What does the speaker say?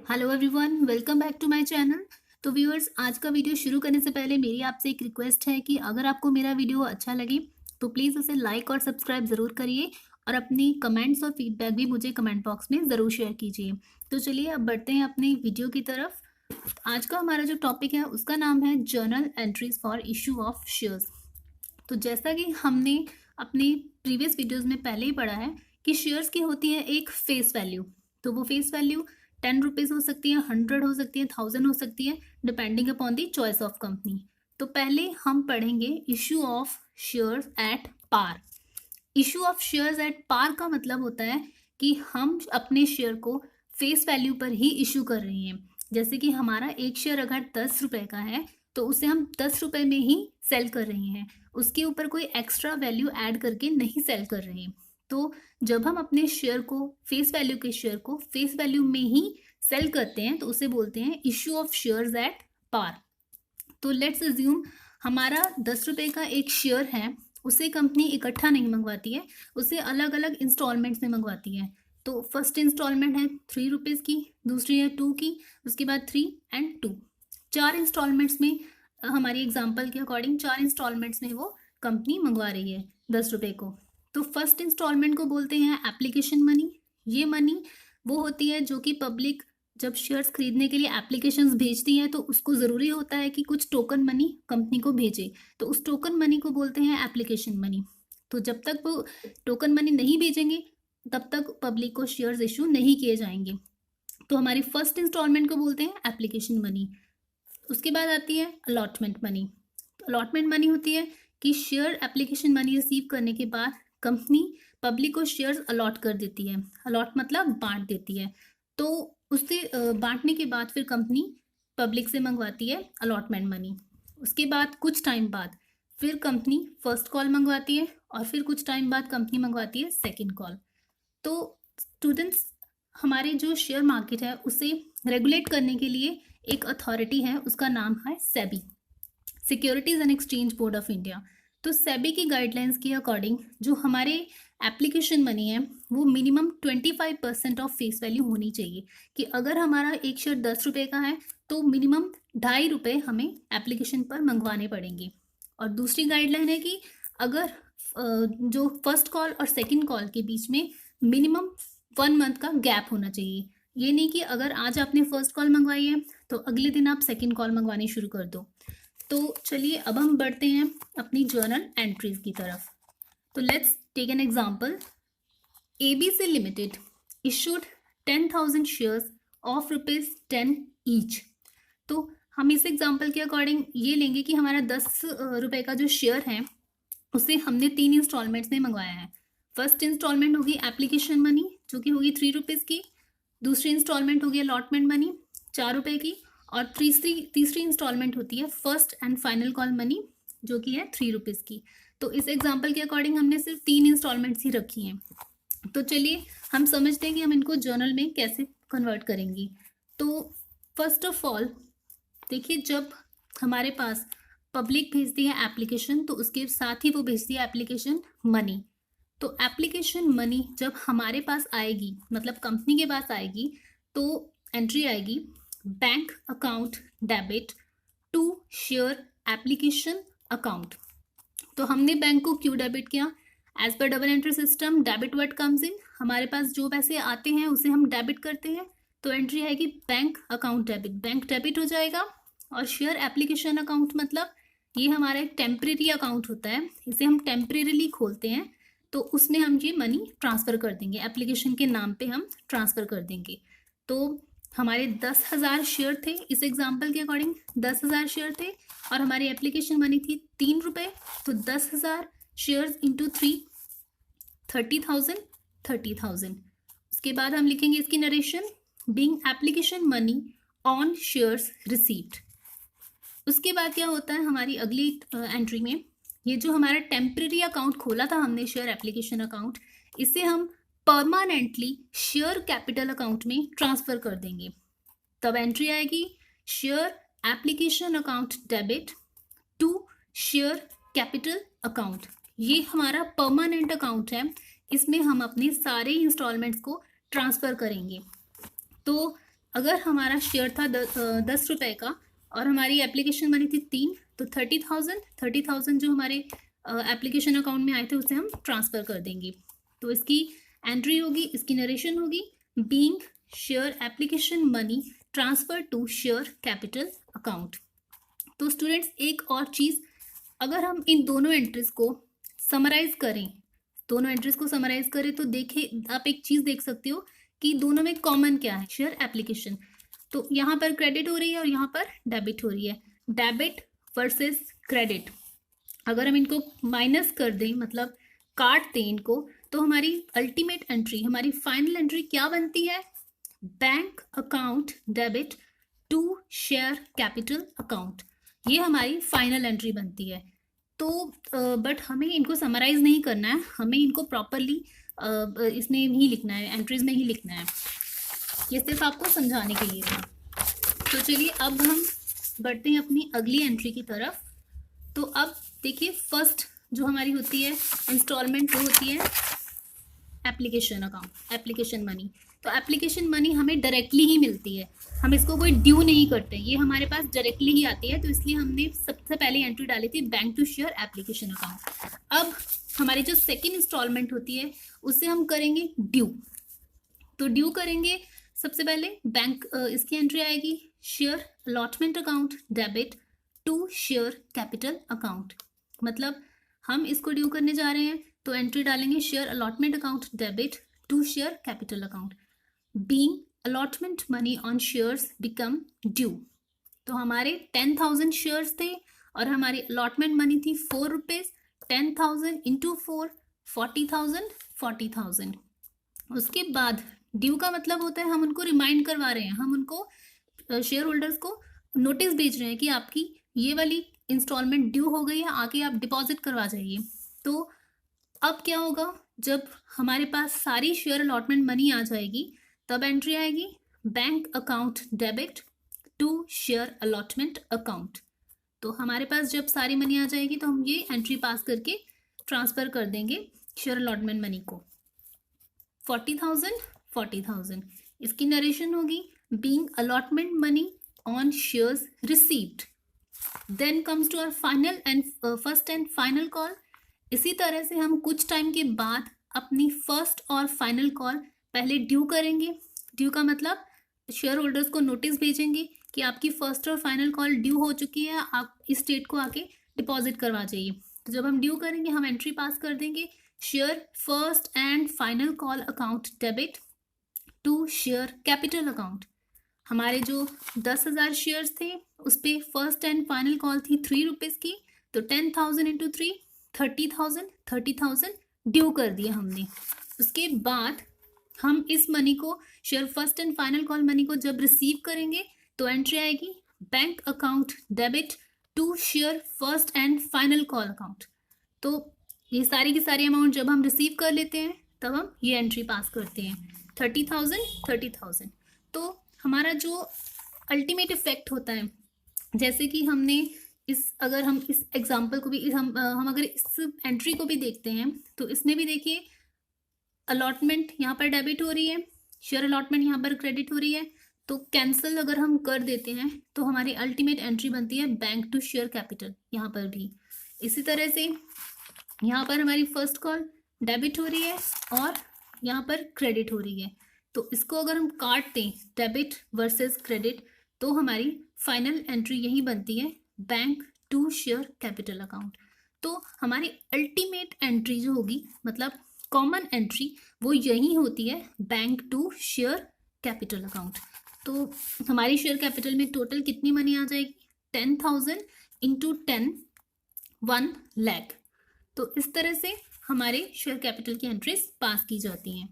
Hello everyone, welcome back to my channel. तो viewers, आज का वीडियो शुरू करने से पहले मेरी आपसे एक रिक्वेस्ट है कि अगर आपको मेरा वीडियो अच्छा लगे तो प्लीज़ उसे लाइक और सब्सक्राइब ज़रूर करिए और अपनी कमेंट्स और फीडबैक भी मुझे कमेंट बॉक्स में ज़रूर शेयर कीजिए। तो चलिए अब बढ़ते हैं अपनी वीडियो की तरफ। आज का हमारा जो टॉपिक है उसका नाम है journal entries for issue of shares. तो जैसा कि हमने अपने प्रीवियस वीडियोस में पहले ही पढ़ा है कि शेयर्स की होती है एक फेस वैल्यू। तो वो फेस वैल्यू 10 रुपीज़ हो सकती है, 100 हो सकती है, 1000 हो सकती है, depending upon the choice of company. तो पहले हम पढ़ेंगे issue of shares at par. Issue of shares at par का मतलब होता है कि हम अपने शेयर को फेस वैल्यू पर ही इशू कर रहे हैं। जैसे कि हमारा एक शेयर अगर 10 रुपए का है तो उसे हम 10 रुपए में ही सेल कर रहे हैं, उसके ऊपर कोई एक्स्ट्रा वैल्यू ऐड करके नहीं सेल कर रहे हैं। तो जब हम अपने शेयर को फेस वैल्यू के शेयर को फेस वैल्यू में ही सेल करते हैं तो उसे बोलते हैं issue of shares at par. तो लेट्स अज्यूम हमारा 10 रुपए का एक शेयर है, उसे कंपनी इकट्ठा नहीं मंगवाती है, उसे अलग अलग इंस्टॉलमेंट्स में मंगवाती है। तो फर्स्ट इंस्टॉलमेंट है 3 रुपीज़ की, दूसरी है 2 की, उसके बाद 3 और 2, 4 इंस्टॉलमेंट्स में हमारी एग्जाम्पल के अकॉर्डिंग 4 इंस्टॉलमेंट्स में वो कंपनी मंगवा रही है 10 रुपए को। तो फर्स्ट इंस्टॉलमेंट को बोलते हैं एप्लीकेशन मनी। ये मनी वो होती है जो कि पब्लिक जब शेयर्स खरीदने के लिए एप्लीकेशंस भेजती हैं तो उसको ज़रूरी होता है कि कुछ टोकन मनी कंपनी को भेजे, तो उस टोकन मनी को बोलते हैं एप्लीकेशन मनी। तो जब तक वो टोकन मनी नहीं भेजेंगे तब तक पब्लिक को शेयर्स इशू नहीं किए जाएंगे। तो हमारी फर्स्ट इंस्टॉलमेंट को बोलते हैं एप्लीकेशन मनी। उसके बाद आती है अलॉटमेंट मनी। अलॉटमेंट मनी होती है कि शेयर एप्लीकेशन मनी रिसीव करने के बाद कंपनी पब्लिक को शेयर्स अलॉट कर देती है। अलॉट मतलब बांट देती है। तो उससे बांटने के बाद फिर कंपनी पब्लिक से मंगवाती है अलॉटमेंट मनी। उसके बाद कुछ टाइम बाद फिर कंपनी फर्स्ट कॉल मंगवाती है और फिर कुछ टाइम बाद कंपनी मंगवाती है सेकंड कॉल। तो स्टूडेंट्स, हमारे जो शेयर मार्केट है उसे रेगुलेट करने के लिए एक अथॉरिटी है, उसका नाम है SEBI, securities and exchange board of India. तो सेबी की गाइडलाइंस के अकॉर्डिंग जो हमारे एप्लीकेशन मनी है वो मिनिमम 25% ऑफ फेस वैल्यू होनी चाहिए। कि अगर हमारा एक शेयर 10 रुपए का है तो मिनिमम 2.5 रुपए हमें एप्लीकेशन पर मंगवाने पड़ेंगे। और दूसरी गाइडलाइन है कि अगर जो फर्स्ट कॉल और सेकंड कॉल के बीच में मिनिमम 1 मंथ का गैप होना चाहिए। ये नहीं कि अगर आज आपने फर्स्ट कॉल मंगवाई है तो अगले दिन आप सेकंड कॉल मंगवानी शुरू कर दो। तो चलिए अब हम बढ़ते हैं अपनी जर्नल एंट्रीज की तरफ। तो let's take an example. ABC limited issued 10,000 shares of ₹10 each. तो हम इस एग्जांपल के अकॉर्डिंग ये लेंगे कि हमारा 10 रुपए का जो शेयर है उसे हमने 3 इंस्टॉलमेंट्स में मंगवाया है। फर्स्ट इंस्टॉलमेंट होगी एप्लीकेशन मनी जो कि होगी 3 रुपीज़ की, दूसरी इंस्टॉलमेंट होगी अलॉटमेंट मनी 4 रुपए की, और तीसरी इंस्टॉलमेंट होती है first and final call money जो कि है 3 रुपीज़ की। तो इस एग्जाम्पल के अकॉर्डिंग हमने सिर्फ 3 इंस्टॉलमेंट्स ही रखी हैं। तो चलिए हम समझते हैं कि हम इनको जर्नल में कैसे कन्वर्ट करेंगे। तो फर्स्ट ऑफ ऑल देखिए, जब हमारे पास पब्लिक भेजती है एप्लीकेशन तो उसके साथ ही वो भेजती है एप्लीकेशन मनी। तो एप्लीकेशन मनी जब हमारे पास आएगी, मतलब कंपनी के पास आएगी, तो एंट्री आएगी bank account debit to share application account. तो हमने बैंक को क्यों डेबिट किया? As per double entry system debit word comes in, हमारे पास जो पैसे आते हैं उसे हम डेबिट करते हैं। तो एंट्री आएगी bank account debit, bank debit हो जाएगा। और शेयर एप्लीकेशन अकाउंट मतलब ये हमारा एक टेम्परेरी अकाउंट होता है, इसे हम टेम्परेरीली खोलते हैं तो उसमें हम ये मनी ट्रांसफ़र कर देंगे, एप्लीकेशन के नाम पे हम ट्रांसफ़र कर देंगे। तो हमारे 10,000 शेयर थे, इस एग्जाम्पल के अकॉर्डिंग 10,000 शेयर थे और हमारी एप्लीकेशन मनी थी 3 रुपए। तो 10,000 शेयर्स इंटू 3, 30,000, 30,000। उसके बाद हम लिखेंगे इसकी narration, being application money on shares received. उसके बाद क्या होता है हमारी अगली एंट्री में, ये जो हमारा टेम्परेरी अकाउंट खोला था हमने शेयर एप्लीकेशन अकाउंट, इसे हम परमानेंटली शेयर कैपिटल अकाउंट में ट्रांसफ़र कर देंगे। तब एंट्री आएगी share application account debit to share capital account. ये हमारा परमानेंट अकाउंट है, इसमें हम अपने सारे इंस्टॉलमेंट्स को ट्रांसफ़र करेंगे। तो अगर हमारा शेयर था 10 रुपये का और हमारी एप्लीकेशन मनी थी 3, तो 30,000 जो हमारे एप्लीकेशन अकाउंट में आए थे उसे हम ट्रांसफ़र कर देंगे। तो इसकी एंट्री होगी, इसकी नरेशन होगी, being share application money transfer to share capital account. तो स्टूडेंट्स एक और चीज़, अगर हम इन दोनों एंट्रीज को समराइज करें, तो देखिए आप एक चीज़ देख सकते हो कि दोनों में कॉमन क्या है, शेयर एप्लीकेशन। तो यहाँ पर क्रेडिट हो रही है और यहाँ पर डेबिट हो रही है, डेबिट वर्सेस क्रेडिट। अगर हम इनको माइनस कर दें, मतलब काट दें इनको, तो हमारी अल्टीमेट एंट्री, हमारी फाइनल एंट्री क्या बनती है, bank account debit to share capital account. ये हमारी फाइनल एंट्री बनती है। तो बट हमें इनको समराइज नहीं करना है, हमें इनको प्रॉपरली इसमें ही लिखना है, एंट्रीज में ही लिखना है। ये सिर्फ आपको समझाने के लिए था। तो चलिए अब हम बढ़ते हैं अपनी अगली एंट्री की तरफ। तो अब देखिए फर्स्ट जो हमारी होती है इंस्टॉलमेंट, वो होती है एप्लीकेशन अकाउंट, एप्लीकेशन मनी। तो एप्लीकेशन मनी हमें डायरेक्टली ही मिलती है, हम इसको कोई ड्यू नहीं करते, ये हमारे पास डायरेक्टली ही आती है। तो इसलिए हमने सबसे पहले एंट्री डाली थी bank to share application account. अब हमारी जो सेकेंड इंस्टॉलमेंट होती है उससे हम करेंगे ड्यू। तो ड्यू करेंगे सबसे पहले बैंक, इसकी एंट्री आएगी share allotment account debit to share capital account. मतलब हम इसको ड्यू करने जा रहे हैं, तो एंट्री डालेंगे share allotment account debit to share capital account. Being allotment money on shares become due. तो हमारे 10,000 शेयर्स थे और हमारी अलॉटमेंट मनी थी 4 रुपीज़। 10,000 इंटू 4, 40,000, 40,000। उसके बाद ड्यू का मतलब होता है हम उनको रिमाइंड करवा रहे हैं, हम उनको शेयर होल्डर्स को नोटिस भेज रहे हैं कि आपकी ये वाली इंस्टॉलमेंट ड्यू हो गई है, आके आप डिपॉजिट करवा जाइए। तो अब क्या होगा, जब हमारे पास सारी शेयर अलॉटमेंट मनी आ जाएगी तब एंट्री आएगी bank account debit to share allotment account. तो हमारे पास जब सारी मनी आ जाएगी तो हम ये एंट्री पास करके ट्रांसफ़र कर देंगे शेयर अलॉटमेंट मनी को, 40,000, 40,000। इसकी नरेशन होगी being allotment money on shares received. Then comes to our final and first and final call. इसी तरह से हम कुछ टाइम के बाद अपनी फर्स्ट और फाइनल कॉल पहले ड्यू करेंगे। ड्यू का मतलब शेयर होल्डर्स को नोटिस भेजेंगे कि आपकी फर्स्ट और फाइनल कॉल ड्यू हो चुकी है, आप इस डेट को आके डिपॉजिट करवा जाइए। तो जब हम ड्यू करेंगे हम एंट्री पास कर देंगे share first and final call account debit to share capital account. हमारे जो 10,000 शेयर्स थे उस पर फर्स्ट एंड फाइनल कॉल थी 3 रुपीज़ की। तो 10,000 इंटू 3, 30,000, 30,000 ड्यू कर दिया हमने। उसके बाद हम इस मनी को, share first and final call money को जब रिसीव करेंगे तो एंट्री आएगी bank account debit to share first and final call account. तो ये सारी की सारी अमाउंट जब हम रिसीव कर लेते हैं तब हम ये एंट्री पास करते हैं 30,000, 30,000। तो हमारा जो अल्टीमेट इफेक्ट होता है, जैसे कि हमने अगर हम इस एग्जाम्पल को भी हम अगर इस एंट्री को भी देखते हैं तो इसमें भी देखिए अलॉटमेंट यहाँ पर डेबिट हो रही है, शेयर अलॉटमेंट यहाँ पर क्रेडिट हो रही है। तो कैंसिल अगर हम कर देते हैं तो हमारी अल्टीमेट एंट्री बनती है बैंक टू शेयर कैपिटल, यहाँ पर भी इसी तरह से यहाँ पर हमारी फर्स्ट कॉल डेबिट हो रही है और यहाँ पर क्रेडिट हो रही है। तो इसको अगर हम काट दें डेबिट वर्सेस क्रेडिट, तो हमारी फाइनल एंट्री यही बनती है bank to share capital account. तो हमारी अल्टीमेट एंट्री जो होगी, मतलब कॉमन एंट्री, वो यही होती है bank to share capital account. तो हमारी शेयर कैपिटल में टोटल कितनी मनी आ जाएगी, 10,000 इंटू 10, 1 लाख। तो इस तरह से हमारे शेयर कैपिटल की एंट्रीज पास की जाती हैं।